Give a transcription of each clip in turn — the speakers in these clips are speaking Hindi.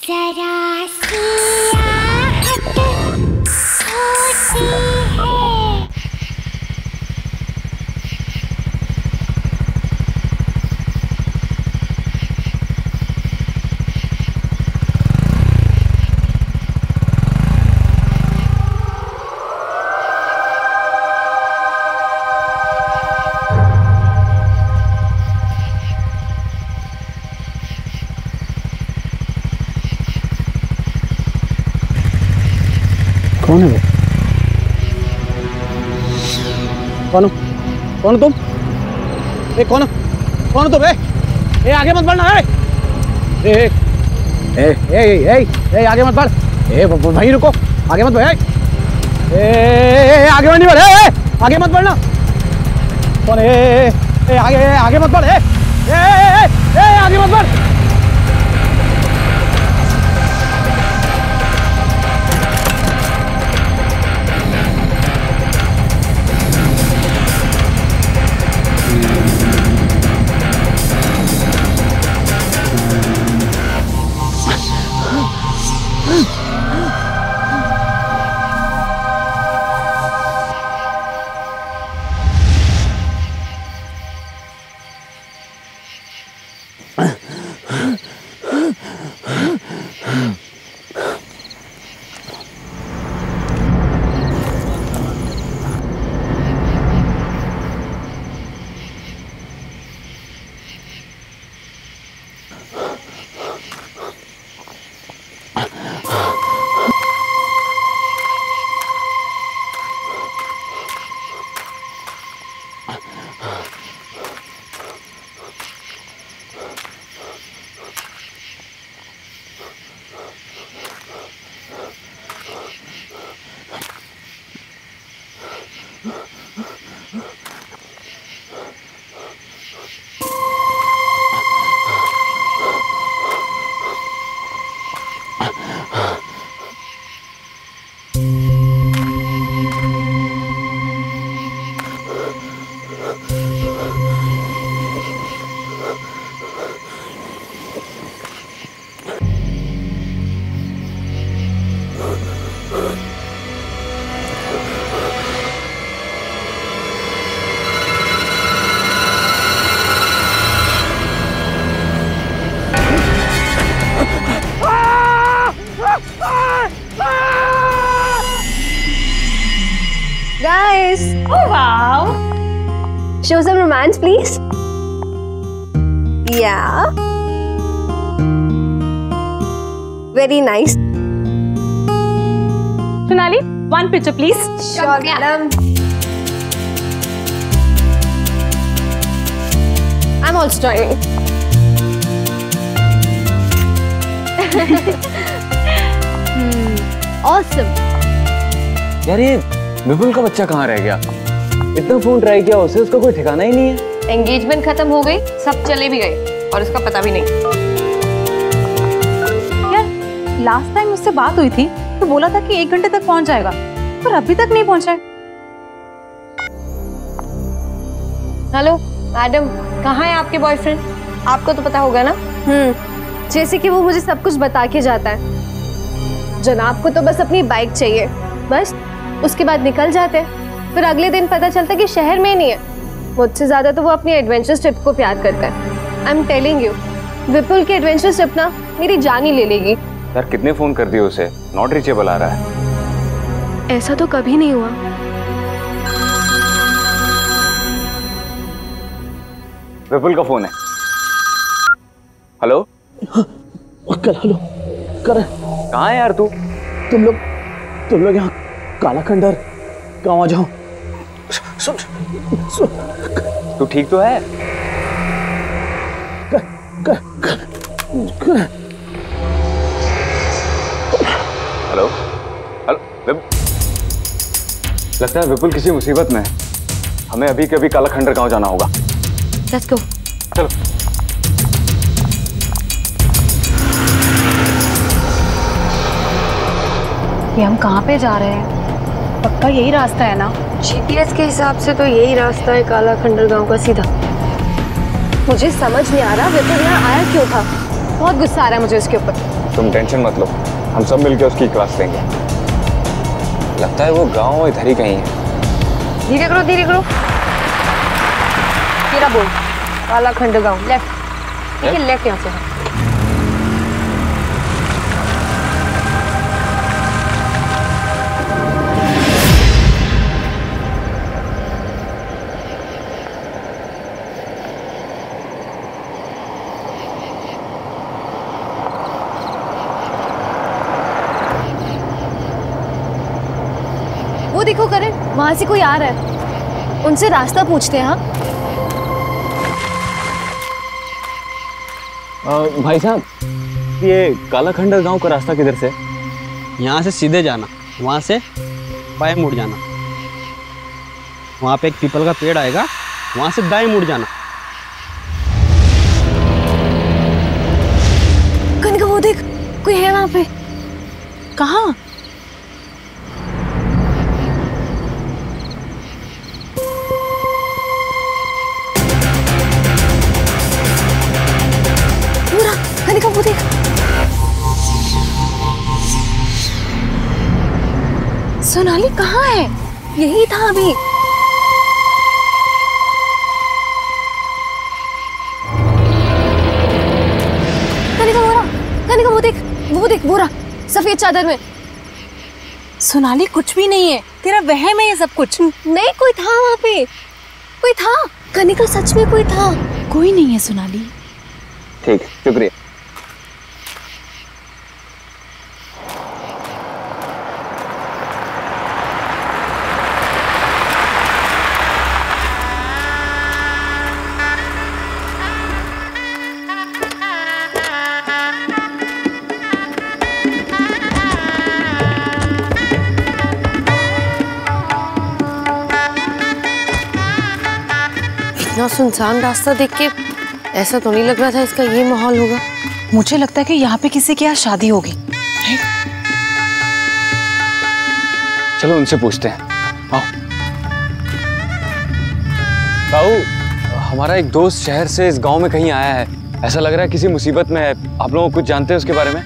जरा सी आहट होती है। कौन है वो? कौन हो? कौन हो तुम? कौन हो? कौन हो तुम? आगे मत बढ़ना। आगे मत बढ़। वहीं रुको, आगे मत बढ़। आगे नहीं बढ़। आगे मत बढ़ना। कौन है? आगे मत बढ़। आगे मत बढ़। Guys! Oh wow! Show some romance, please. Yeah. Very nice. Sonali, one picture, please. Sure, madam. I'm also joining. Awesome. यार ये विपुल का बच्चा कहाँ रह गया? इतना फोन ट्राई किया उसे, उसका कोई ठिकाना ही नहीं है। एंगेजमेंट खत्म हो गई, सब चले भी गए और उसका पता भी नहीं। यार लास्ट टाइम उससे बात हुई थी तो बोला था कि 1 घंटे तक पहुंच जाएगा, पर अभी तक नहीं पहुंचा है। हेलो मैडम, कहाँ है आपके बॉयफ्रेंड? आपको तो पता होगा ना। जैसे कि वो मुझे सब कुछ बता के जाता है। जनाब को तो बस अपनी बाइक चाहिए, बस उसके बाद निकल जाते हैं। फिर अगले दिन पता चलता कि शहर में ही नहीं है। मुझसे ज्यादा तो वो अपनी एडवेंचर ट्रिप को प्यार करता है। आई एम टेलिंग यू, विपुल की एडवेंचर ट्रिप ना मेरी जान ही ले लेगी। यार कितने फोन कर दिए उसे, नॉट रीचेबल आ रहा है। ऐसा तो कभी नहीं हुआ। विपुल का फोन है। हेलो हेलो कर, कहाँ है यार तू? तुम लोग यहाँ काला खंडर गाँव आ जाओ। सुन तू ठीक तो है? हेलो हेलो, लगता है विपुल किसी मुसीबत में है। हमें अभी के अभी काला खंडर गाँव जाना होगा। Let's go. चलो। ये हम कहाँ पे जा रहे हैं? पक्का यही रास्ता है ना? जीपीएस के हिसाब से तो यही रास्ता है काला खंडर गांव का सीधा। मुझे समझ नहीं आ रहा विपुल यहाँ आया क्यों था। बहुत गुस्सा आ रहा है मुझे उसके ऊपर। तुम टेंशन मत लो, हम सब मिलकर उसकी क्लास लेंगे। लगता है वो गांव इधर ही कहीं है। धीरे करो धीरे करो। तेरा बोल। कालाखंड गांव लेफ्ट। ठीक है लेफ्ट यहाँ से। वो देखो करण, वहां से कोई आ रहा है। उनसे रास्ता पूछते हैं। हाँ भाई साहब, ये कालाखंडर गांव का रास्ता किधर से? यहाँ से सीधे जाना, वहाँ से बाएं मुड़ जाना, वहाँ पे एक पीपल का पेड़ आएगा, वहाँ से दाएं मुड़ जाना। कनिका वो देख, कोई है वहाँ पे। कहाँ? कनिका वो देख। सोनाली कहाँ है? यही था अभी। कनिका वो रहा, कनिका वो देख वो रहा सफेद चादर में। सोनाली कुछ भी नहीं है, तेरा वहम है ये सब कुछ। नहीं, कोई था वहाँ पे, कोई था। कनिका सच में कोई था। कोई नहीं है सोनाली। ठीक, शुक्रिया। इतना सुनसान रास्ता देख के ऐसा तो नहीं लग रहा था इसका ये माहौल होगा। मुझे लगता है कि यहाँ पे किसी के यहाँ शादी होगी। चलो उनसे पूछते हैं। आओ। ताऊ, हमारा एक दोस्त शहर से इस गांव में कहीं आया है। ऐसा लग रहा है किसी मुसीबत में है। आप लोग कुछ जानते हैं उसके बारे में?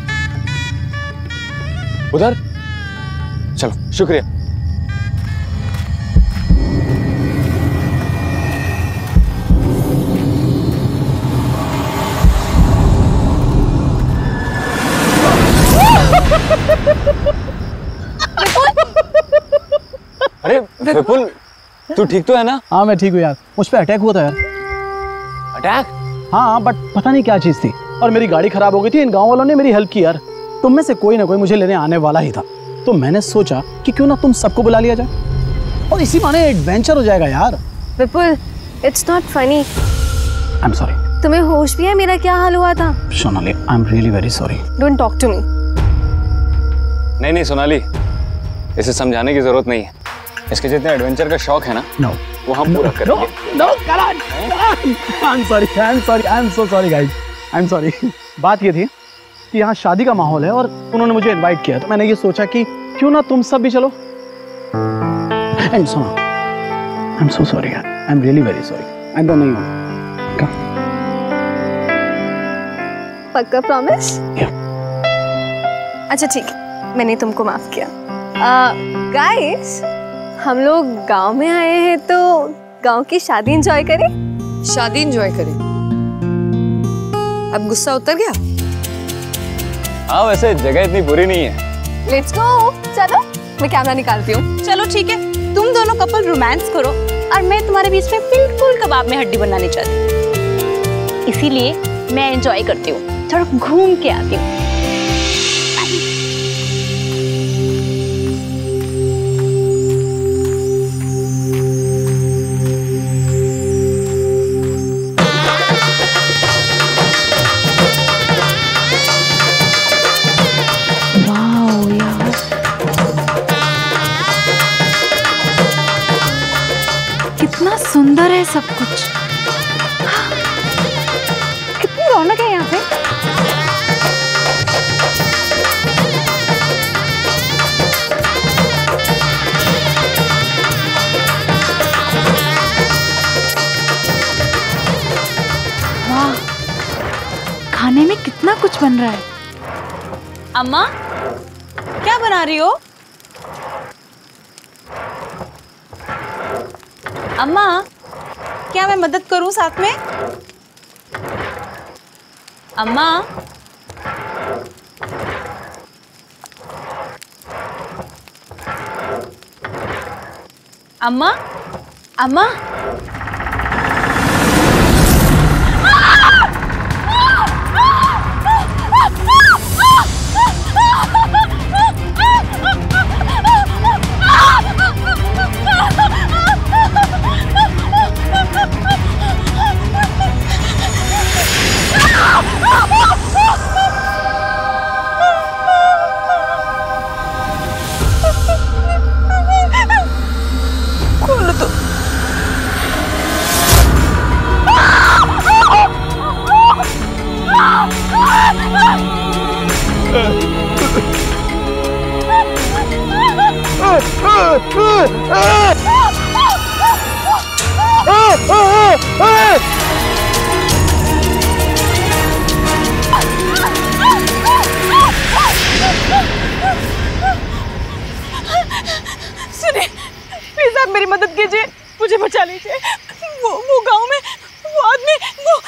उधर चलो, शुक्रिया। अरे विपुल, तू ठीक तो है ना? हाँ मैं ठीक हूँ यार, मुझ पे अटैक हुआ था यार। अटैक? हाँ बट पता नहीं क्या चीज़ थी, और मेरी गाड़ी खराब हो गई थी। इन गांव वालों ने मेरी हेल्प की यार। तुम में से कोई ना कोई मुझे लेने आने वाला ही था, तो मैंने सोचा कि क्यों ना तुम सबको बुला लिया जाए और इसी बहाने एडवेंचर हो जाएगा यार। Vipul, it's not funny. I am sorry. तुम्हें होश भी है मेरा क्या हाल हुआ था? Sonali, I am really very sorry. Don't talk to me. नहीं सोनाली, इसे समझाने की जरूरत नहीं है। इसके जितने एडवेंचर का शौक है ना, वो हम पूरा करेंगे। I am so sorry guys, I am sorry. बात ये थी कि यहाँ शादी का माहौल है और उन्होंने मुझे इनवाइट किया, तो मैंने ये सोचा कि क्यों ना तुम सब भी चलो। एंड सुनो, I am so sorry, I am really very sorry. I don't know. पक्का प्रॉमिस? अच्छा ठीक है, मैंने तुमको माफ किया। गाइस, हम लोग गांव में आए हैं तो गांव की शादी एंजॉय करें। शादी एंजॉय करें? अब गुस्सा उतर गया? हाँ वैसे जगह इतनी बुरी नहीं है। Let's go. चलो मैं कैमरा निकालती हूँ। चलो ठीक है, तुम दोनों कपल रोमांस करो और मैं तुम्हारे बीच में बिल्कुल कबाब में हड्डी बनानी चाहती। इसीलिए मैं एंजॉय करती हूँ, थोड़ा घूम के आती हूँ। कितना सुंदर है सब कुछ। कितनी रौनक है यहाँ पे। वाह, खाने में कितना कुछ बन रहा है। अम्मा क्या बना रही हो? अम्मा क्या मैं मदद करूं साथ में? अम्मा अम्मा अम्मा सुनिए प्लीज आप मेरी मदद कीजिए, मुझे बचा लीजिए। वो गांव में वो आदमी वो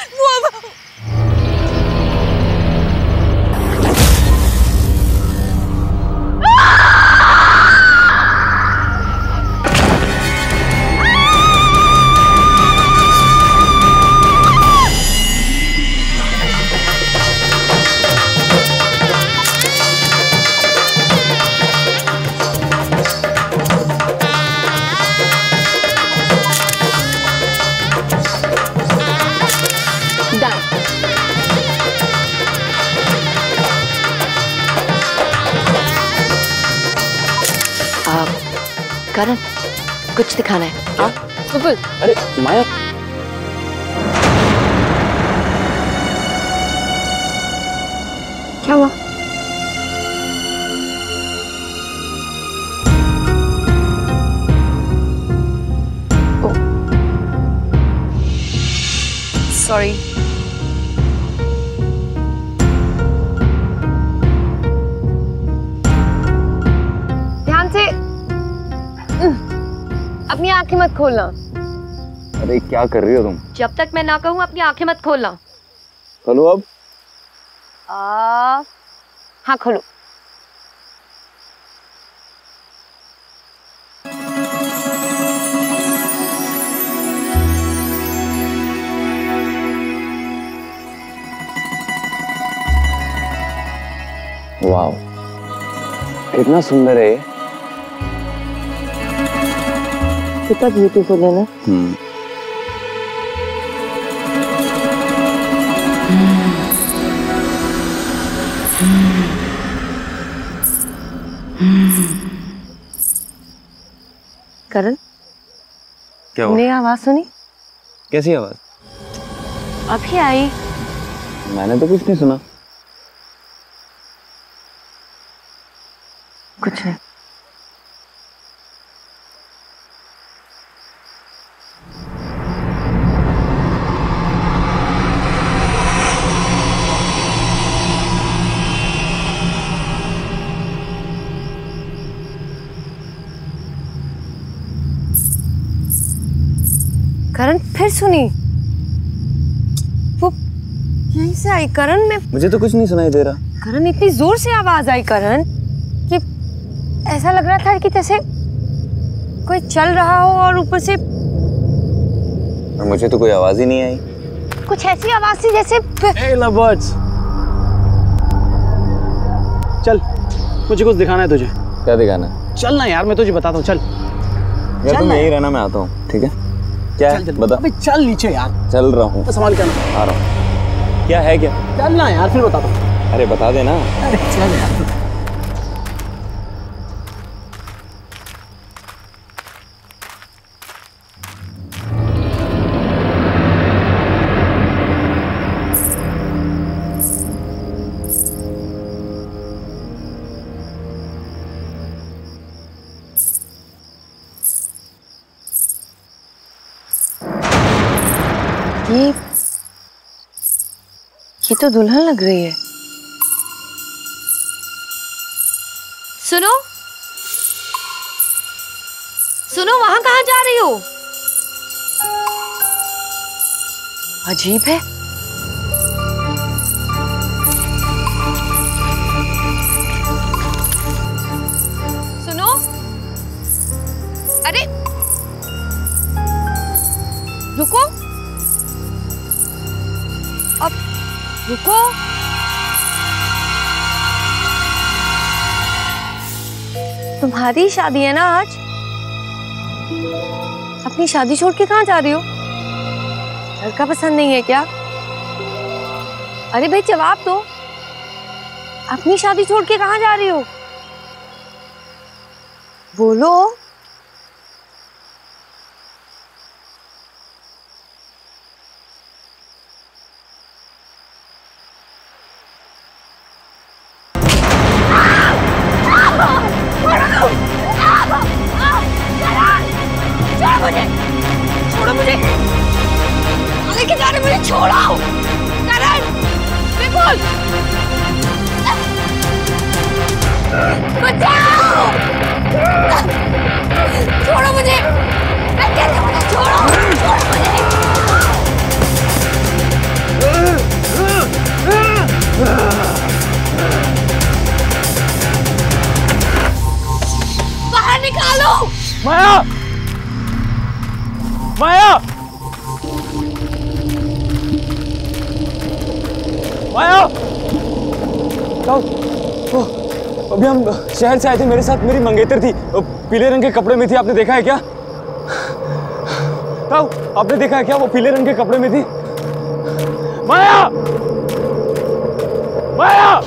करण कुछ दिखाना है। क्या? बिल्कुल। अरे माया, क्या हुआ? सॉरी। ध्यान से अपनी आंखें मत खोलना। अरे क्या कर रही हो तुम? जब तक मैं ना कहूँ अपनी आंखें मत खोलना। खोलो अब। हाँ खोलो। वाह, कितना सुंदर है। कितना ब्यूटीफुल है ना। करण, क्या हुआ? तुमने आवाज सुनी? कैसी आवाज? अभी आई। मैंने तो कुछ नहीं सुना। कुछ नहीं। करण फिर सुनी। वो यहीं से आई करण। में मुझे तो कुछ नहीं सुनाई दे रहा। करण इतनी जोर से आवाज आई करण कि ऐसा लग रहा था कि जैसे कोई चल रहा हो और ऊपर से। और मुझे तो कोई आवाज ही नहीं आई। कुछ ऐसी आवाज थी जैसे। Hey lovebirds, चल मुझे कुछ दिखाना है तुझे। क्या दिखाना है? चल ना यार, मैं तुझे बताता हूँ। चल यार तुम यहीं रहना, मैं आता हूँ। ठीक है? क्या है? बता। अबे चल नीचे यार। चल रहा हूँ। संभाल के आना। आ रहा हूँ। क्या है क्या? चल ना यार, फिर बताता हूँ। अरे बता देना। अरे चल यार। ये तो दुल्हन लग रही है। सुनो सुनो, वहां कहाँ जा रही हो? अजीब है। सुनो, अरे रुको, अब रुको। तुम्हारी शादी है ना आज? अपनी शादी छोड़ के कहाँ जा रही हो? लड़का पसंद नहीं है क्या? अरे भाई जवाब दो, अपनी शादी छोड़ के कहाँ जा रही हो? बोलो। छोड़ो मुझे, लेके जा रहे मुझे, छोड़ो। करण, विपुल, बचाओ, छोड़ो मुझे, मैं कहती हूँ मुझे छोड़ो, छोड़ो मुझे। बाहर निकालो। माया, माया, माया, अभी हम शहर से आए थे, मेरे साथ मेरी मंगेतर थी, पीले रंग के कपड़े में थी, आपने देखा है क्या? ताऊ, आपने देखा है क्या वो पीले रंग के कपड़े में थी? माया, माया,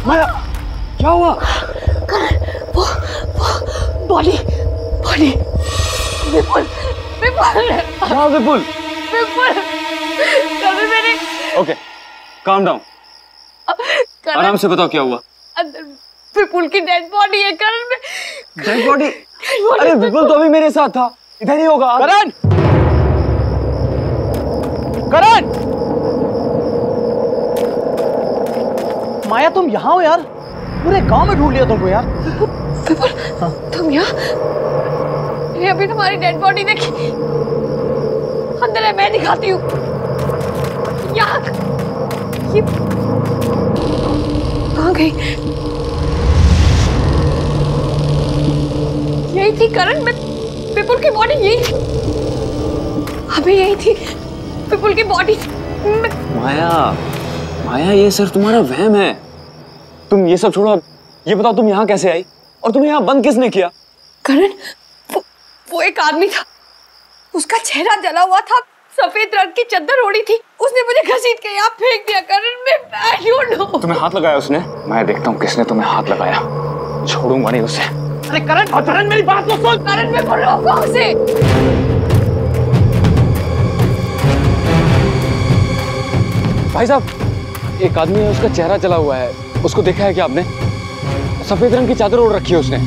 माया, क्या हुआ? वो बॉडी, बॉडी, विपुल, विपुल, क्या विपुल? विपुल, कभी मैंने। ओके, काम डाउन, आराम से बताओ क्या हुआ। अंदर विपुल की डेड बॉडी है करण में। Dead body? अरे विपुल तो अभी मेरे साथ था, इधर ही होगा। करण, करण, माया तुम यहाँ हो यार? पूरे गांव में ढूंढ लिया तुमको यार। विपुल, तुम यहाँ? मैंने अभी तुम्हारी डेड बॉडी देखी, अंदर है, मैं दिखाती हूँ। यहाँ ये कहाँ गई? यही थी करण, मैं विपुल की बॉडी यही थी, अभी यही थी विपुल की बॉडी। माया, माया ये सिर्फ तुम्हारा वहम है, तुम ये सब छोड़ो, ये बताओ तुम यहाँ कैसे आई और तुम्हें यहाँ बंद किसने किया? करण, वो एक आदमी था, उसका चेहरा जला हुआ था, सफेद रंग की चादर ओढ़ी थी, उसने मुझे घसीट के यहाँ फेंक दिया। करण, मैं I don't know। तुम्हें हाथ लगाया उसने? मैं देखता हूँ किसने तुम्हें हाथ लगाया, छोड़ूंगा नहीं उसे। अरे करण, करण मेरी बात तो सुन। करण, मैं बोल रहा हूँ उसे। भाई साहब, एक आदमी है, उसका चेहरा जला हुआ है, उसको देखा है क्या आपने? सफेद रंग की चादर ओढ़ रखी है उसने।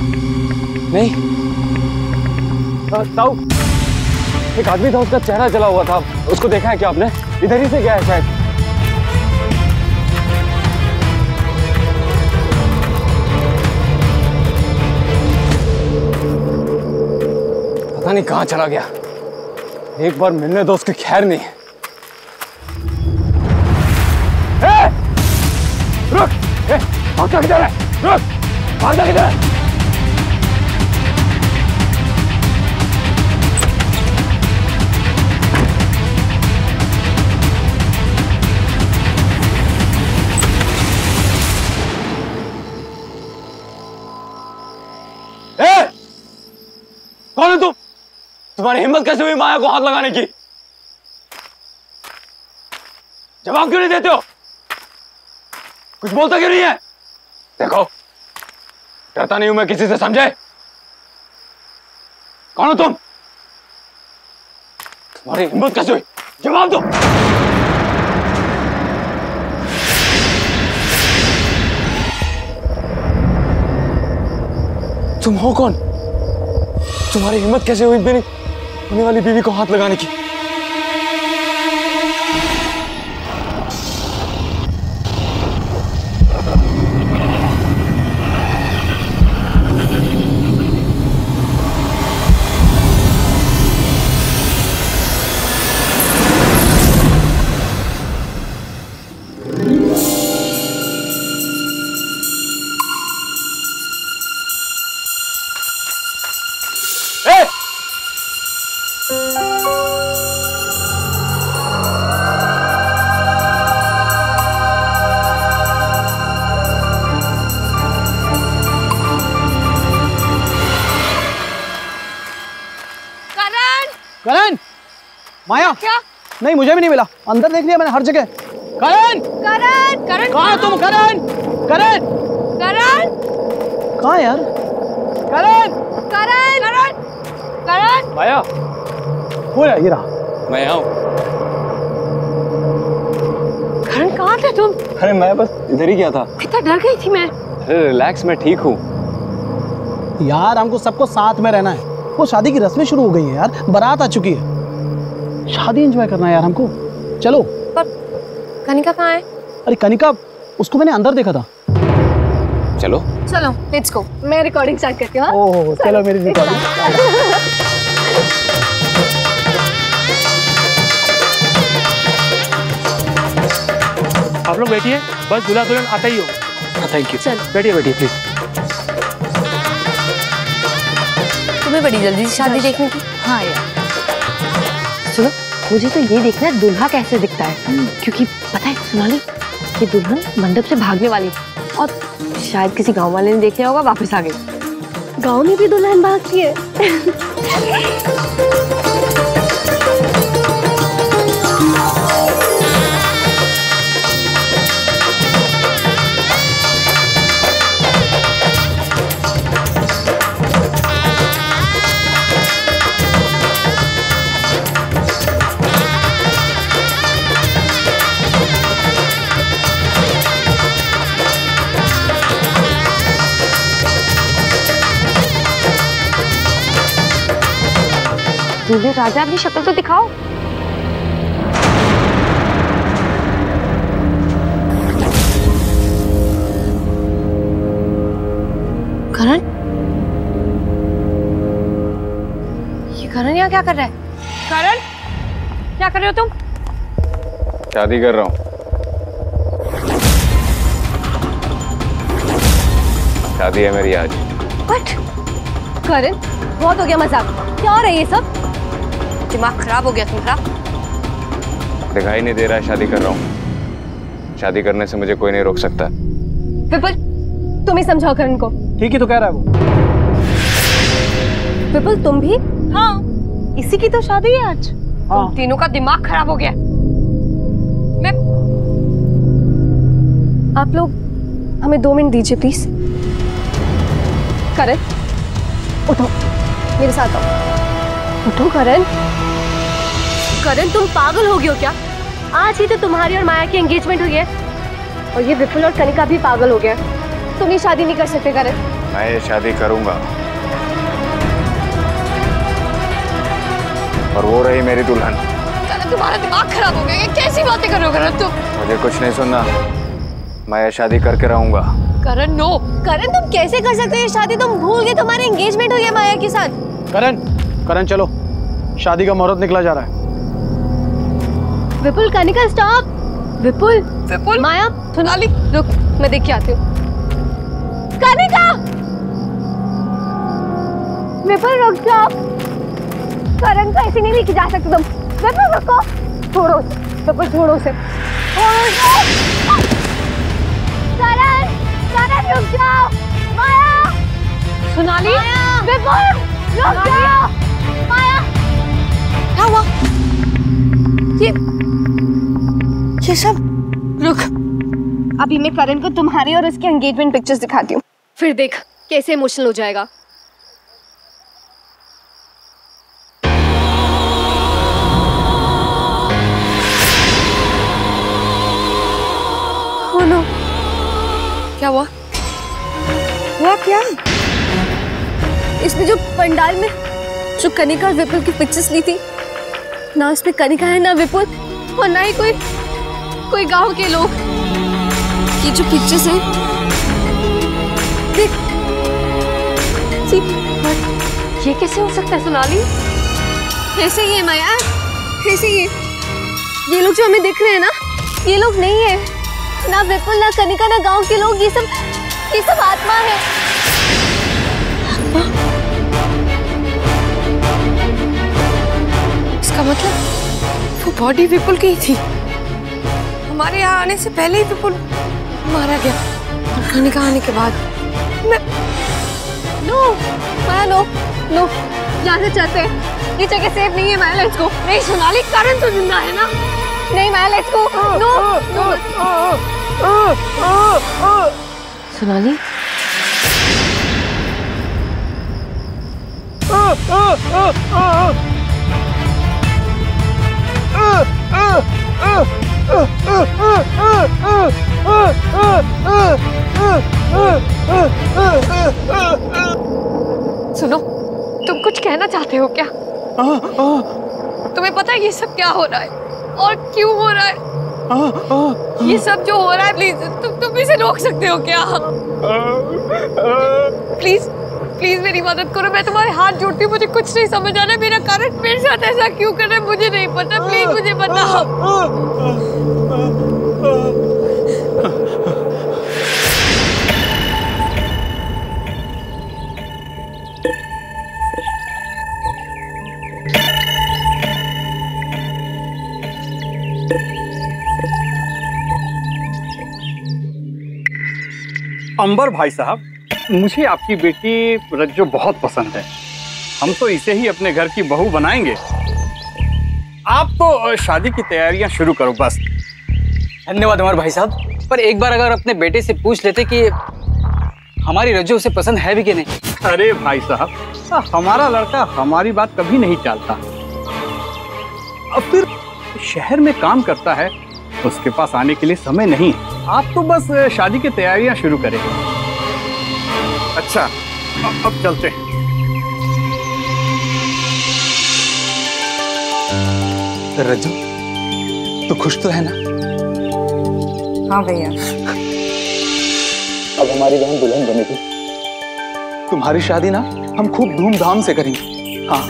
नहीं ताऊ, एक आदमी था, उसका चेहरा जला हुआ था, उसको देखा है क्या आपने? इधर ही से गया है शायद। पता नहीं कहाँ चला गया, एक बार मिलने दो उसकी खैर नहीं। रुक, भागता किधर है? रुक, भागता किधर है? कौन है तुम? तुम्हारी हिम्मत कैसे हुई माया को हाथ लगाने की? जवाब क्यों नहीं देते हो? कुछ बोलता क्यों नहीं है? देखो, डरता नहीं हूं मैं किसी से, समझे? कौन हो तुम? तुम्हारी हिम्मत कैसे हुई? जवाब दो। तुम हो कौन? तुम्हारी हिम्मत कैसे हुई मेरी होने वाली बीवी को हाथ लगाने की? करण, माया क्या? नहीं, मुझे भी नहीं मिला। अंदर देख लिया मैंने हर जगह। करण, करण, करण कहाँ हो तुम? करण, करण, करण, कहाँ है यार? करण, करण, करण, करण। माया, हो रहा, ये रहा। मैं यहाँ हूँ। करण कहाँ थे तुम? अरे मैं बस इधर ही गया था। कितना डर गई थी मैं। अरे रिलैक्स, मैं ठीक हूँ। यार हमको सबको साथ में रहना है। वो शादी की रस्में शुरू हो गई है यार, बारात आ चुकी है, शादी एंजॉय करना है यार हमको। चलो। पर कनिका कहाँ है? अरे कनिका, उसको मैंने अंदर देखा था। चलो चलो, लेट्स गो। मैं रिकॉर्डिंग स्टार्ट करती हूँ। ओह, चलो मेरी रिकॉर्डिंग। आप लोग बैठिए, बस दूल्हा दुल्हन आता ही हो। Thank you. बैठिए बैठिए प्लीज। तुम्हें बड़ी जल्दी से शादी देखने की? हाँ यार, सुनो, मुझे तो ये देखना है दूल्हा कैसे दिखता है, क्योंकि पता है सोनाली, ये दुल्हन मंडप से भागने वाली थी और शायद किसी गांव वाले ने देख लिया होगा, वापस आ गई। गांव में भी दुल्हन भागती है। दूल्हे राजा, अपनी शक्ल तो दिखाओ। करण, ये करण यहाँ क्या कर रहा है? करण, क्या कर रहे हो तुम? शादी कर रहा हूँ। शादी है मेरी आज। व्हाट? करण, बहुत हो गया मजाक। क्या हो रहा है ये सब? दिमाग खराब हो गया तुम्हारा? दिखाई नहीं दे रहा है शादी कर रहा हूँ। शादी करने से मुझे कोई नहीं रोक सकता। विपुल, तुम ही समझाओ करण को। ठीक ही तो कह रहा है वो। विपुल, तुम भी? हाँ, इसी की तो शादी है आज। हाँ। तुम तीनों का दिमाग खराब हो गया। मैं आप लोग हमें 2 मिनट दीजिए प्लीज। करण, उठो, मेरे साथ आओ। उठो करण। करण, तुम पागल हो गए हो क्या? आज ही तो तुम्हारी और माया की एंगेजमेंट हुई है और ये विपुल और कनिका भी पागल हो गया। तुम ये शादी नहीं कर सकते करण। मैं ये शादी करूंगा और वो रही मेरी दुल्हन। करण, तुम्हारा दिमाग खराब हो गया। कैसी बातें कर रहे हो करण तुम? मुझे कुछ नहीं सुनना, मैं ये शादी करके रहूंगा। करण, नो। करण, तुम कैसे कर सकते हो ये शादी? तुम भूल गए तुम्हारी एंगेजमेंट हुई है माया के साथ। करण, करण चलो, शादी का मुहूर्त निकला जा रहा है। विपुल, कनिका, स्टॉप। विपुल, विपुल, माया, सोनाली, रुक, मैं देख के आती हूँ। कनिका! विपुल रुक जाओ। करण को ऐसे नहीं लेके जा सकते तुम। विपुल रुको। छोड़ो उसे। विपुल छोड़ो उसे। करण, करण रुक जाओ। माया, सोनाली, विपुल रुक जाओ। माया, क्या हुआ? ये सब रुक। अभी मैं करण को तुम्हारी और उसके एंगेजमेंट पिक्चर्स दिखाती हूँ, फिर देख कैसे इमोशनल हो जाएगा। Oh no. क्या हुआ? हुआ क्या? इसमें जो पंडाल में जो कनिका और विपुल की पिक्चर्स ली थी, ना उसमें कनिका है ना विपुल, और ना ही कोई गांव के लोग। ये जो पिक्चर्स हैं, देख, ये कैसे हो सकता है सोनाली? कैसे ये माया? कैसे ये लोग जो हमें दिख रहे हैं ना, ये लोग नहीं है। ना विपुल, ना कनिका, ना गांव के लोग, ये सब आत्मा है। आत्मा? इसका मतलब वो बॉडी विपुल की ही थी। हमारे यहाँ आने से पहले ही विपुल मारा गया, और कनिका आने के बाद। नो माया, नो नो, यहाँ से चलते हैं। ये जगह सेफ नहीं है माया, लेट्स गो। नहीं सोनाली, करण तो जिंदा है ना? नहीं माया, लेट्स गो। नो सोनाली, सुनो, तुम कुछ कहना चाहते हो क्या? तुम्हें पता है ये सब क्या हो रहा है और क्यों हो रहा है? ये सब जो हो रहा है, प्लीज तुम इसे रोक सकते हो क्या? प्लीज प्लीज मेरी मदद करो, मैं तुम्हारे हाथ जोड़ती हूँ। मुझे कुछ नहीं समझ आ रहा है, मेरा कारण मेरे साथ ऐसा क्यों कर रहा है मुझे नहीं पता। प्लीज मुझे बताओ। अंबर भाई साहब, मुझे आपकी बेटी रज्जो बहुत पसंद है। हम तो इसे ही अपने घर की बहू बनाएंगे। आप तो शादी की तैयारियां शुरू करो बस। धन्यवाद अमर भाई साहब, पर एक बार अगर अपने बेटे से पूछ लेते कि हमारी रज्जो उसे पसंद है भी कि नहीं। अरे भाई साहब, हमारा लड़का हमारी बात कभी नहीं टालता। अब फिर शहर में काम करता है, उसके पास आने के लिए समय नहीं। आप तो बस शादी की तैयारियां शुरू करें। अच्छा, अब चलते हैं। रज्जो, तो खुश तो है ना? हाँ भैया। अब हमारी बहन दुल्हन बनेगी। तुम्हारी शादी ना हम खूब धूमधाम से करेंगे। हाँ।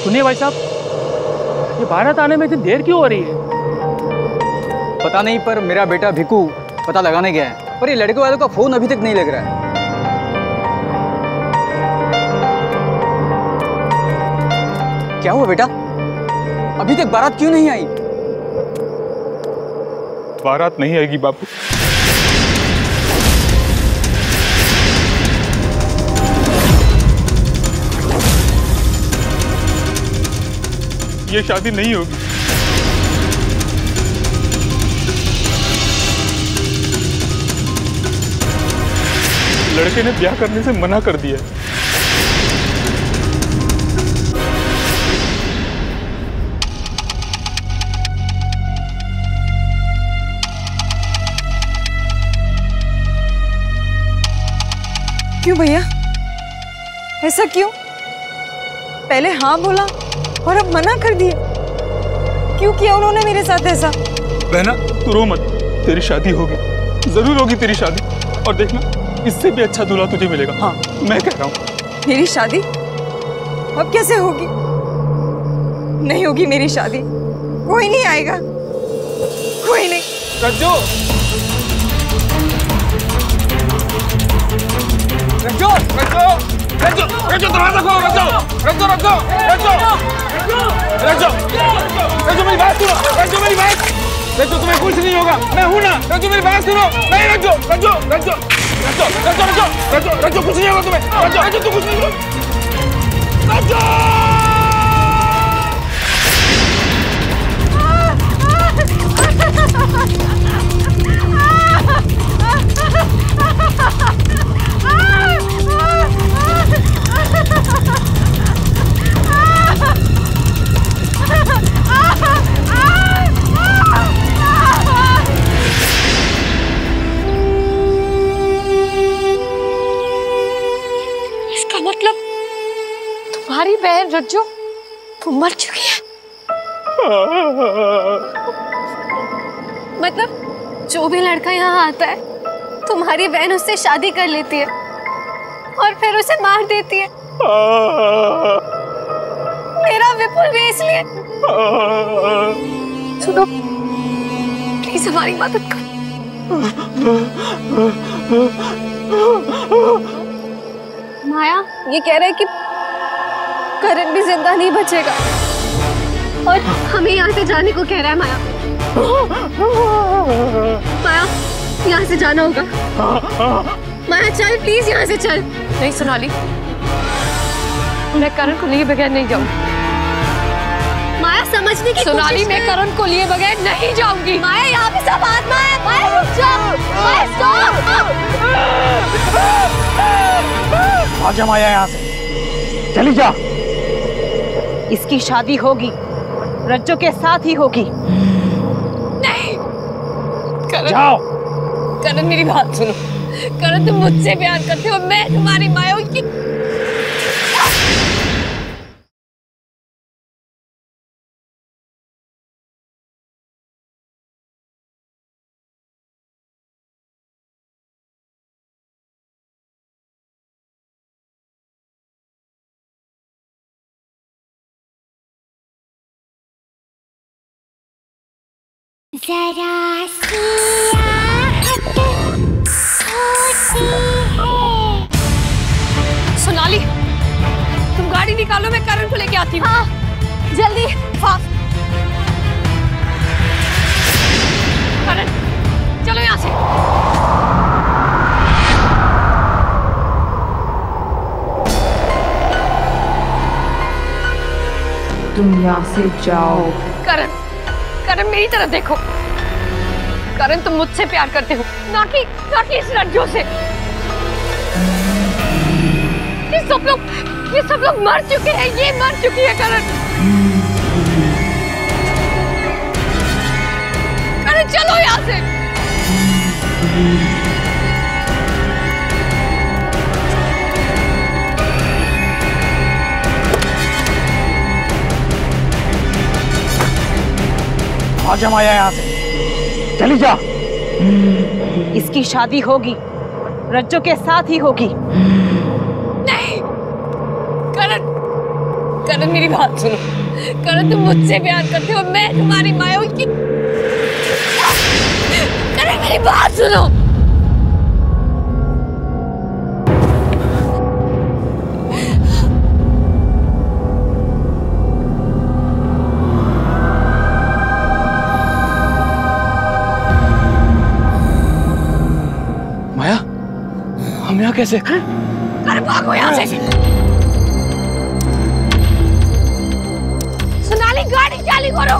सुनिए भाई साहब, ये बारात आने में इतनी देर क्यों हो रही है? पता नहीं, पर मेरा बेटा भिकू पता लगाने गया है, पर ये लड़के वालों का फोन अभी तक नहीं लग रहा है। क्या हुआ बेटा, अभी तक बारात क्यों नहीं आई? बारात नहीं आएगी बापू। ये शादी नहीं होगी। लड़के ने ब्याह करने से मना कर दिया। क्यों भैया, ऐसा क्यों? पहले हाँ बोला और अब मना कर दिया। क्यों किया उन्होंने मेरे साथ ऐसा? बहना तू रो मत, तेरी शादी होगी। जरूर होगी तेरी शादी, और देखना इससे भी अच्छा दूल्हा तुझे मिलेगा। हाँ मैं कह रहा हूँ। मेरी शादी अब कैसे होगी? नहीं होगी मेरी शादी, कोई नहीं आएगा, कोई नहीं। रज्जो, रज्जो, रज्जो, रज्जो, रज्जो दरवाजा खोलो। रज्जो, रज्जो, रज्जो, रज्जो, रज्जो, रज्जो मेरी बात सुनो। रज्जो मेरी बात, रज्जो तुम्हें कुछ नहीं होगा, मैं हूं ना। रज्जो मेरी बात सुनो। नहीं रज्जो, रज्जो, रज्जो, रज्जो, रज्जो, रज्जो, रज्जो, रज्जो कुछ नहीं होगा तुम्हें। रज्जो, रज्जो तू कुछ नहीं होगा। रज्जो इसका मतलब तुम्हारी बहन रज्जो वो मर चुकी है। मतलब जो भी लड़का यहाँ आता है तुम्हारी बहन उससे शादी कर लेती है और फिर उसे मार देती है। मेरा विपुल भी इसलिए। सुनो प्लीज हमारी मदद करो। माया ये कह रहा है कि करण भी जिंदा नहीं बचेगा और हमें यहाँ से जाने को कह रहा है। माया माया यहाँ से जाना होगा। माया चल प्लीज यहाँ से चल। नहीं सोनाली, मैं करण को लिए बगैर नहीं जाऊंगी। माया समझने की सोनाली, मैं करण को लिए बगैर नहीं जाऊंगी। माया यहाँ पे सब आत्मा है। माया रुक जा। माया स्टॉप। आजा माया यहाँ से, चली जा। इसकी शादी होगी, रज्जो के साथ ही होगी। नहीं करण, जाओ। करण मेरी बात सुनो। करण तुम मुझसे प्यार करते हो, मैं तुम्हारी माया हूँ। जरा सी आहट होती है। सोनाली तुम गाड़ी निकालो, मैं करण को लेके आती हूँ। हाँ जल्दी फास्ट। करण चलो यहाँ से। तुम यहाँ से जाओ। करण, करण मेरी तरफ देखो। करण तुम मुझसे प्यार करते हो, ना कि इस रज्जो से। ये सब लोग मर चुके हैं। ये मर चुकी है करण। करण चलो यहाँ से। आजा माया यहाँ से, चली जा। इसकी शादी होगी, रज्जो के साथ ही होगी। नहीं करण, करण मेरी बात सुनो। करण तुम मुझसे प्यार करते हो, मैं तुम्हारी माया हूँ। करण मेरी बात सुनो। हम यहाँ कैसे? अरे भागो यहाँ से। सोनाली गाड़ी चालू करो।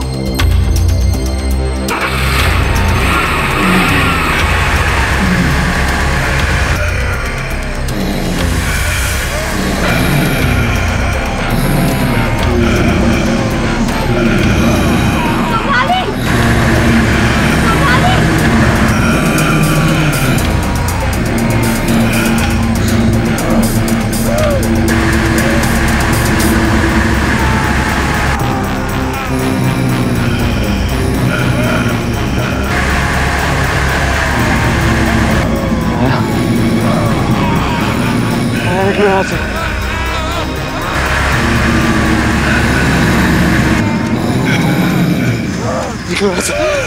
यहाँ से यहाँ से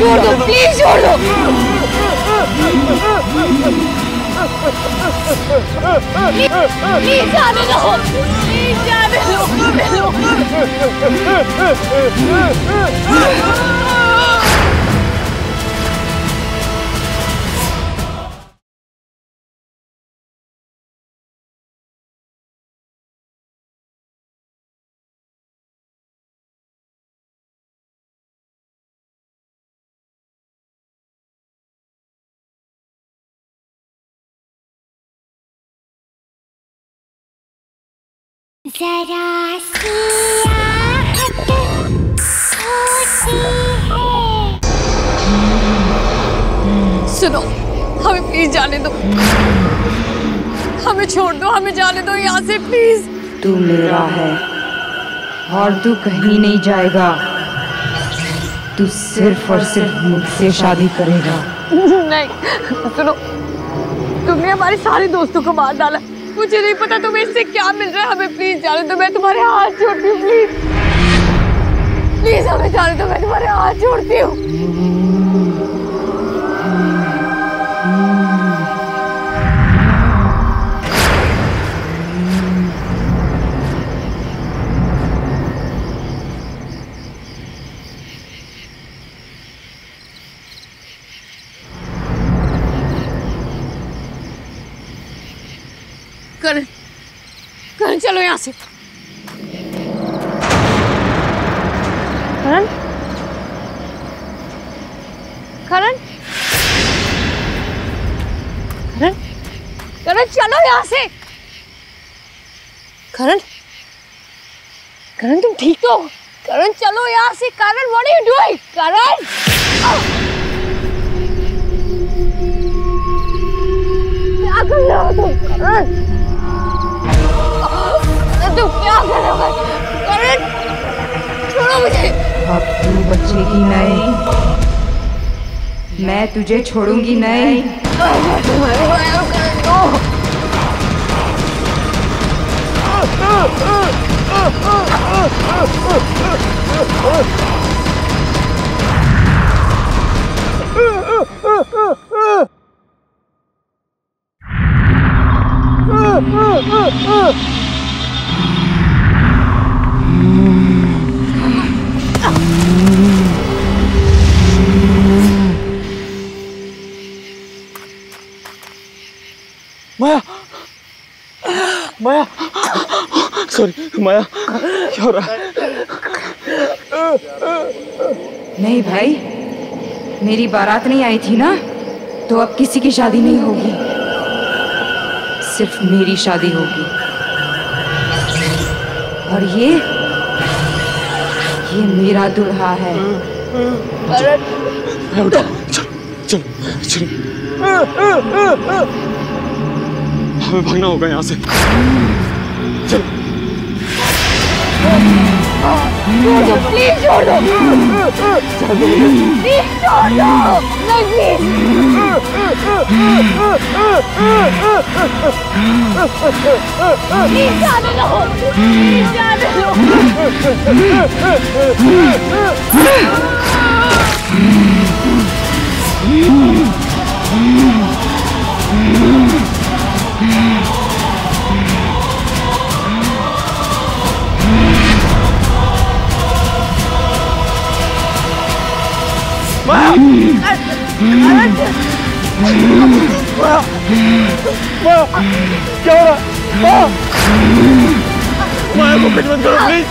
छोड़ दो प्लीज, छोड़ दो। प्लीज जाने दो, प्लीज जाने दो। जरा सी आहट होती है। सुनो, हमें प्लीज जाने दो, हमें छोड़ दो, हमें जाने दो यहाँ से प्लीज। तू मेरा है और तू कहीं नहीं जाएगा। तू सिर्फ और सिर्फ मुझसे शादी करेगा। नहीं, सुनो, तुमने हमारे सारे दोस्तों को मार डाला। मुझे नहीं पता तुम्हें इससे क्या मिल रहा है। हमें प्लीज जाने दो, मैं तुम्हारे हाथ जोड़ती हूँ। प्लीज प्लीज हमें जाने दो, मैं तुम्हारे हाथ जोड़ती हूँ। करण, करण चलो यहाँ से। करण, करण, करण, करण चलो यहाँ से। करण, करण तुम ठीक तो हो? करण चलो यहाँ से। करण व्हाट आर यू डूइंग? करण क्या कर रहे हो तुम? करण तुम क्या कर रहे हो? करण छोड़ो मुझे। अब तू बचेगी नहीं, मैं तुझे छोड़ूंगी नहीं। सॉरी माया, क्या हो रहा है? नहीं भाई, मेरी बारात नहीं आई थी ना, तो अब किसी की शादी नहीं होगी, सिर्फ मेरी शादी होगी। और ये मेरा दूल्हा है। उठो, चलो चलो चलो, हमें भागना होगा यहाँ से। चलो छोड़ दो प्लीज, छोड़ दो प्लीज, छोड़ दो नहीं प्लीज जाने दो, प्लीज जाने दो। क्या हो रहा है? माया को कुछ मत करो प्लीज।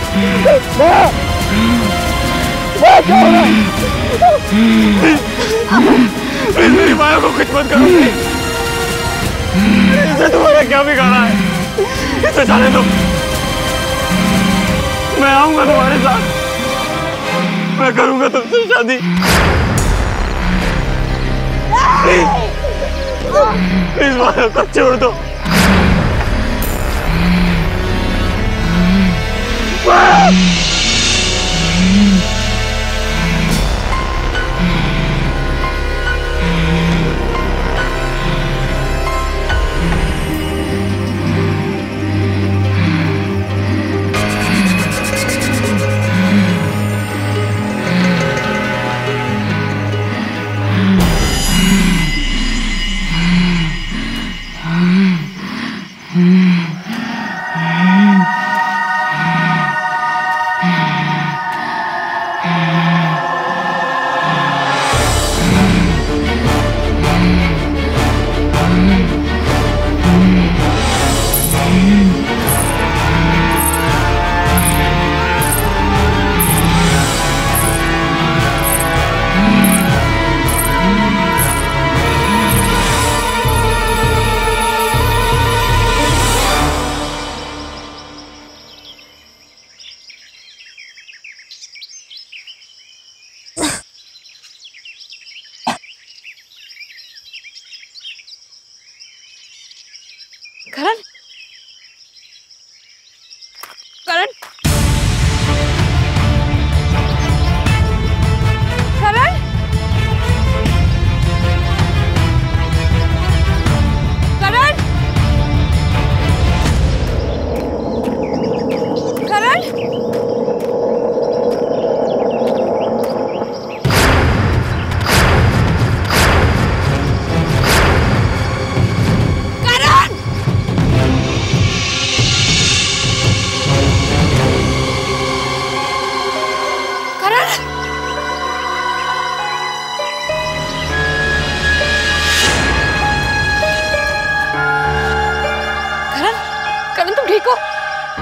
क्या हो रहा है? प्लीज मेरी माया को कुछ मत करो प्लीज। इसे तुम्हारा क्या बिगाड़ा है? इसे जाने दो, मैं आऊंगा तुम्हारे साथ, मैं करूंगा तुमसे शादी। प्लीज माया को छोड़ दो। करण, करण, करण, करण, करण,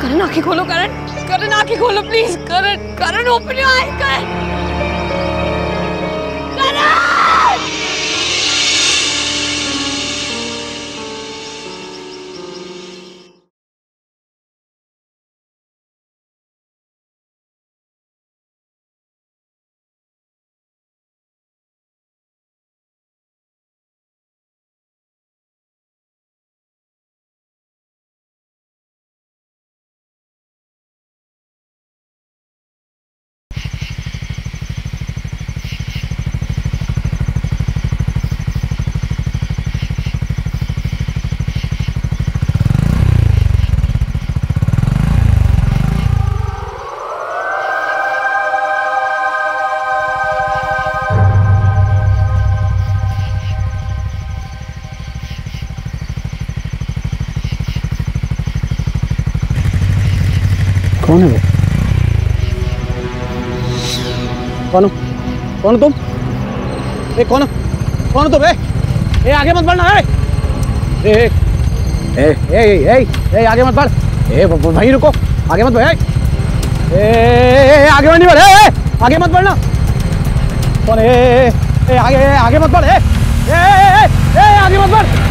करण आंखें खोलो, करण, करण आंखें खोलो please, Karan, Karan open your eyes, Karan, Karan. कौन है वो? कौन हो? कौन हो तुम? कौन हो? कौन हो तुम? आगे मत बढ़ना। आगे मत बढ़। भाई रुको, आगे मत बढ़। आगे नहीं बढ़े, आगे मत बढ़ना। कौन आगे मत बढ़, आगे मत बढ़।